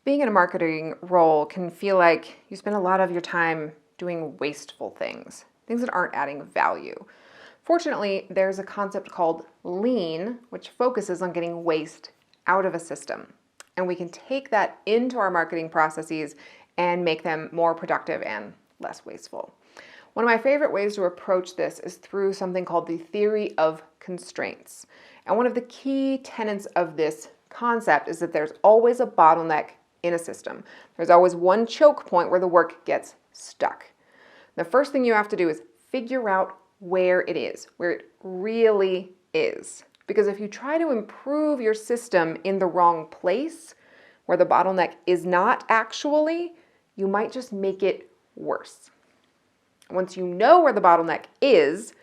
Being in a marketing role can feel like you spend a lot of your time doing wasteful things that aren't adding value. Fortunately, there's a concept called lean, which focuses on getting waste out of a system. And we can take that into our marketing processes and make them more productive and less wasteful. One of my favorite ways to approach this is through something called the theory of constraints. And one of the key tenets of this concept is that there's always a bottleneck in a system. There's always one choke point where the work gets stuck. The first thing you have to do is figure out where it is, where it really is. Because if you try to improve your system in the wrong place, where the bottleneck is not actually, you might just make it worse. Once you know where the bottleneck is,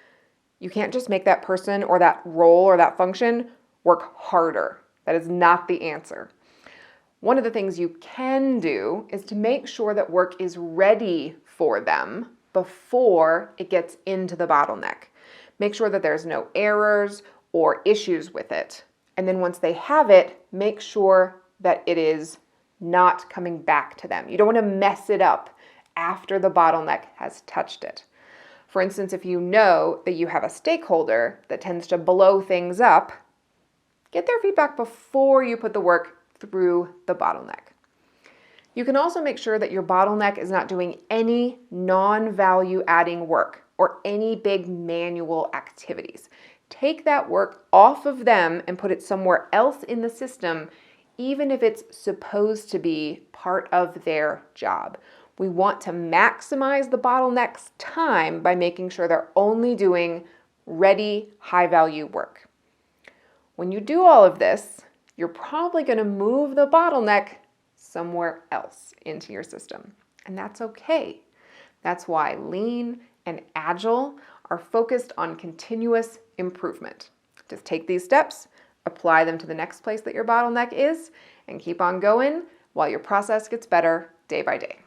you can't just make that person or that role or that function work harder. That is not the answer. One of the things you can do is to make sure that work is ready for them before it gets into the bottleneck. Make sure that there's no errors or issues with it. And then once they have it, make sure that it is not coming back to them. You don't want to mess it up after the bottleneck has touched it. For instance, if you know that you have a stakeholder that tends to blow things up, get their feedback before you put the work through the bottleneck. You can also make sure that your bottleneck is not doing any non-value adding work or any big manual activities. Take that work off of them and put it somewhere else in the system, even if it's supposed to be part of their job. We want to maximize the bottleneck's time by making sure they're only doing ready, high-value work. When you do all of this, you're probably going to move the bottleneck somewhere else into your system. And that's okay. That's why lean and agile are focused on continuous improvement. Just take these steps, apply them to the next place that your bottleneck is, and keep on going while your process gets better day by day.